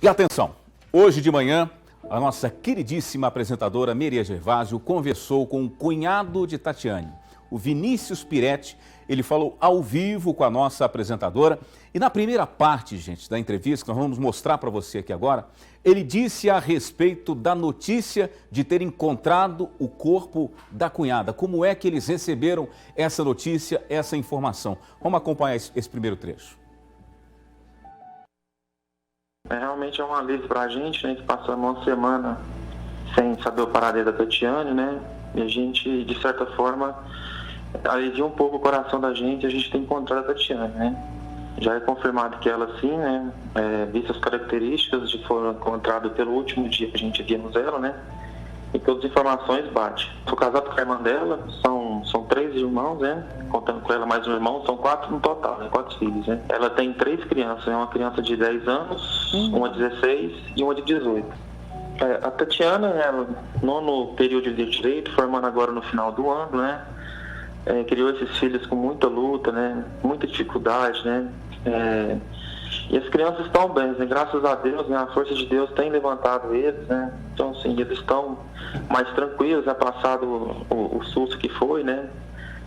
E atenção, hoje de manhã, a nossa queridíssima apresentadora Maria Gervásio conversou com o cunhado de Tatiane, o Vinícius Piretti. Ele falou ao vivo com a nossa apresentadora e na primeira parte, gente, da entrevista, que nós vamos mostrar para você aqui agora, ele disse a respeito da notícia de ter encontrado o corpo da cunhada. Como é que eles receberam essa notícia, essa informação? Vamos acompanhar esse primeiro trecho. Realmente é um alívio pra gente, né, que passamos uma semana sem saber o paradeiro da Tatiane, né, e a gente, de certa forma, alivia um pouco o coração da gente, a gente tem encontrado a Tatiane, né. Já é confirmado que ela sim, né, vistas as características de foram encontradas pelo último dia que a gente vimos ela, né, e todas as informações batem. Sou casado com a irmã dela, são 3 irmãos, né? Contando com ela mais um irmão, são 4 no total, né? 4 filhos, né? Ela tem 3 crianças, né? Uma criança de 10 anos, uma de 16 e uma de 18. A Tatiana, ela, no período de direito, formando agora no final do ano, né? Criou esses filhos com muita luta, né? Muita dificuldade, né? E as crianças estão bem, né? Graças a Deus, né? A força de Deus tem levantado eles, né? Então, assim, eles estão mais tranquilos, né? Passado o susto que foi, né?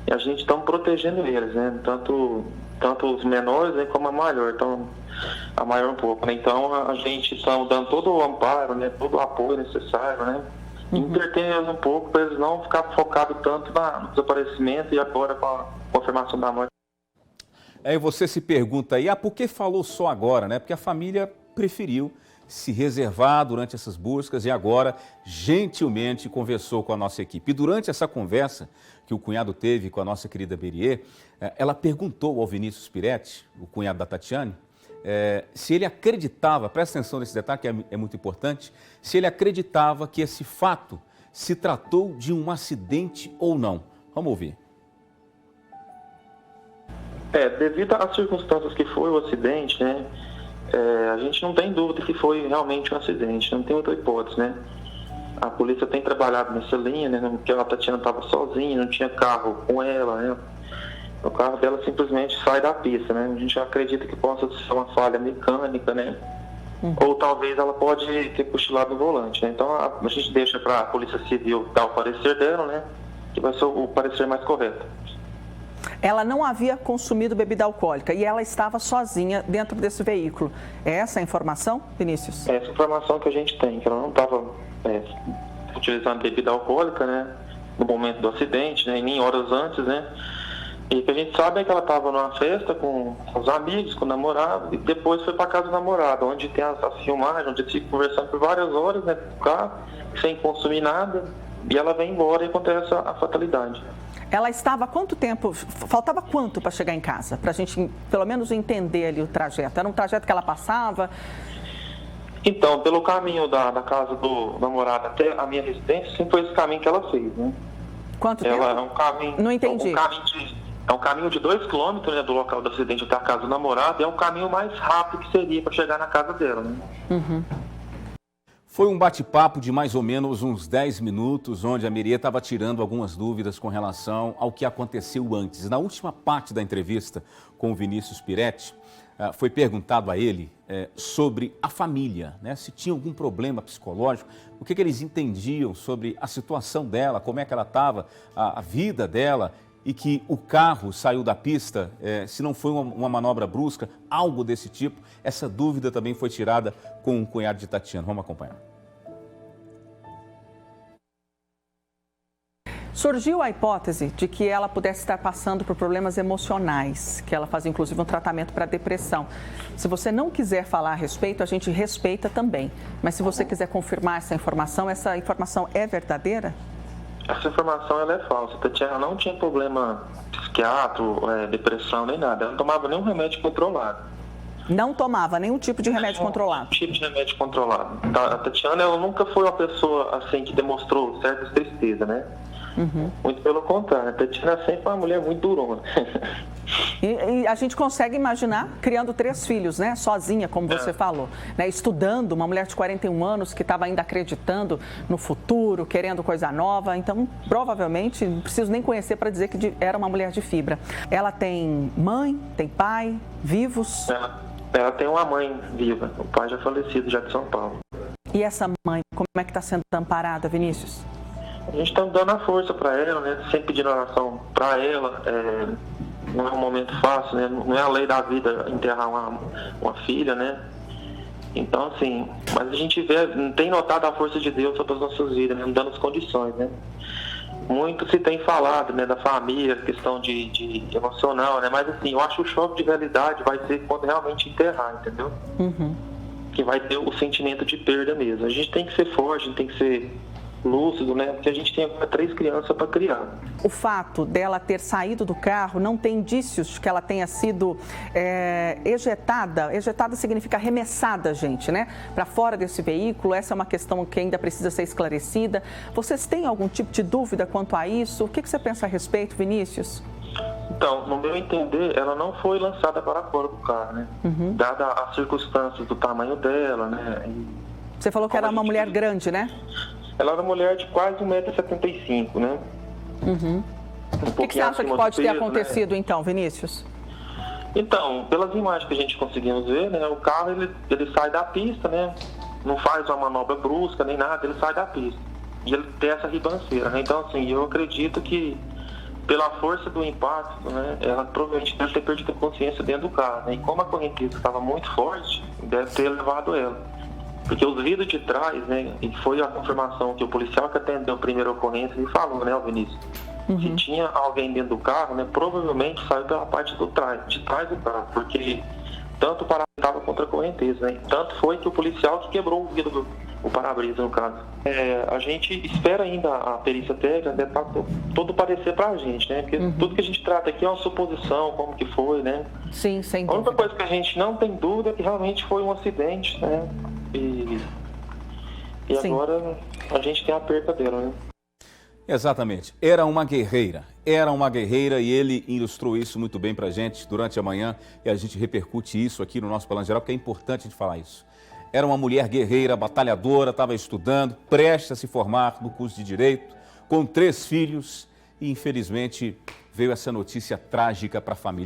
E a gente está protegendo eles, né? Tanto os menores, né? Como a maior, então, a maior um pouco, né? Então, a gente está dando todo o amparo, né? Todo o apoio necessário, né? Entretendo eles um pouco para eles não ficar focados tanto no desaparecimento e agora com a confirmação da morte. Aí você se pergunta aí, por que falou só agora, né? Porque a família preferiu se reservar durante essas buscas e agora, gentilmente, conversou com a nossa equipe. E durante essa conversa que o cunhado teve com a nossa querida Beriê, ela perguntou ao Vinícius Piretti, o cunhado da Tatiane, se ele acreditava, presta atenção nesse detalhe que é muito importante, se ele acreditava que esse fato se tratou de um acidente ou não. Vamos ouvir. Devido às circunstâncias que foi o acidente, né, a gente não tem dúvida que foi realmente um acidente, não tem outra hipótese, né. A polícia tem trabalhado nessa linha, né, porque a Tatiana estava sozinha, não tinha carro com ela, né. O carro dela simplesmente sai da pista, né. A gente acredita que possa ser uma falha mecânica, né, ou talvez ela pode ter cochilado no volante, né. Então a gente deixa para a Polícia Civil dar o parecer dela, né, que vai ser o parecer mais correto. Ela não havia consumido bebida alcoólica e ela estava sozinha dentro desse veículo. É essa a informação, Vinícius? Essa informação que a gente tem, que ela não estava utilizando bebida alcoólica, né, no momento do acidente, né, e nem horas antes, né. E o que a gente sabe é que ela estava numa festa com os amigos, com o namorado, e depois foi para casa do namorado, onde tem as filmagens, onde eles ficam conversando por várias horas, né, no carro, sem consumir nada, e ela vem embora e acontece a fatalidade. Ela estava há quanto tempo, faltava quanto para chegar em casa? Para a gente, pelo menos, entender ali o trajeto. Era um trajeto que ela passava? Então, pelo caminho da casa do namorado até a minha residência, sempre foi esse caminho que ela fez, né? Quanto tempo? É um caminho... Não entendi. É um caminho de 2 quilômetros, né, do local do acidente até a casa do namorado, e é um caminho mais rápido que seria para chegar na casa dela, né? Foi um bate-papo de mais ou menos uns 10 minutos, onde a Maria estava tirando algumas dúvidas com relação ao que aconteceu antes. Na última parte da entrevista com o Vinícius Piretti, foi perguntado a ele sobre a família, né? Se tinha algum problema psicológico, o que eles entendiam sobre a situação dela, como é que ela estava, a vida dela, e que o carro saiu da pista, se não foi uma manobra brusca, algo desse tipo. Essa dúvida também foi tirada com o cunhado de Tatiana. Vamos acompanhar. Surgiu a hipótese de que ela pudesse estar passando por problemas emocionais, que ela fazia inclusive um tratamento para depressão. Se você não quiser falar a respeito, a gente respeita também. Mas se você quiser confirmar essa informação é verdadeira? Essa informação ela é falsa. A Tatiana não tinha problema psiquiátrico, depressão, nem nada. Ela não tomava nenhum remédio controlado. Não tomava nenhum tipo de remédio controlado? Nenhum tipo de remédio controlado. A Tatiana, ela nunca foi uma pessoa assim que demonstrou certa tristeza, né? Muito pelo contrário. A Tatiana sempre foi uma mulher muito durona. E a gente consegue imaginar criando 3 filhos, né? Sozinha, como você falou, né? Estudando, uma mulher de 41 anos que estava ainda acreditando no futuro, querendo coisa nova. Então, provavelmente, não preciso nem conhecer para dizer que era uma mulher de fibra. Ela tem mãe, tem pai, vivos? Ela tem uma mãe viva, o pai já falecido, já de São Paulo. E essa mãe, como é que está sendo amparada, Vinícius? A gente está dando a força para ela, né? Sempre pedindo oração para ela. Não é um momento fácil, né? Não é a lei da vida enterrar uma filha, né? Então, assim, mas a gente tem notado a força de Deus sobre as nossas vidas, né? Dando as condições, né? Muito se tem falado, né, da família, questão de emocional, né? Mas, assim, eu acho que o choque de realidade vai ser quando realmente enterrar, entendeu? Que vai ter o sentimento de perda mesmo. A gente tem que ser forte, a gente tem que ser lúcido, né? Porque a gente tem agora 3 crianças para criar. O fato dela ter saído do carro não tem indícios de que ela tenha sido ejetada. Ejetada significa arremessada, gente, né? Para fora desse veículo. Essa é uma questão que ainda precisa ser esclarecida. Vocês têm algum tipo de dúvida quanto a isso? O que você pensa a respeito, Vinícius? Então, no meu entender, ela não foi lançada para fora do carro, né? Dada as circunstâncias do tamanho dela, né? Você falou que era uma mulher grande, né? Ela era uma mulher de quase 1,75 m, né? O que você acha que pode ter acontecido, né? Então, Vinícius? Então, pelas imagens que a gente conseguimos ver, né? O carro, ele sai da pista, né? Não faz uma manobra brusca nem nada, ele sai da pista. E ele tem essa ribanceira, né? Então, assim, eu acredito que pela força do impacto, né? Ela provavelmente deve ter perdido a consciência dentro do carro, né? E como a correnteza estava muito forte, deve ter levado ela. Porque os vidros de trás, né, e foi a confirmação que o policial que atendeu a primeira ocorrência me falou, né, Vinícius? Que tinha alguém dentro do carro, né, provavelmente saiu pela parte de trás do carro, porque tanto o para-brisa estava contra a correnteza, né? Tanto foi que o policial que quebrou o vidro, o para-brisa no caso. A gente espera ainda a perícia técnica, né, para todo parecer para a gente, né? Porque tudo que a gente trata aqui é uma suposição, como que foi, né? Sim, sem dúvida. A única coisa que a gente não tem dúvida é que realmente foi um acidente, né? E agora a gente tem a perda dela, né? Exatamente. Era uma guerreira e ele ilustrou isso muito bem pra gente durante a manhã e a gente repercute isso aqui no nosso Balanço Geral, porque é importante a gente falar isso. Era uma mulher guerreira, batalhadora, estava estudando, prestes a se formar no curso de Direito, com 3 filhos e infelizmente veio essa notícia trágica para a família.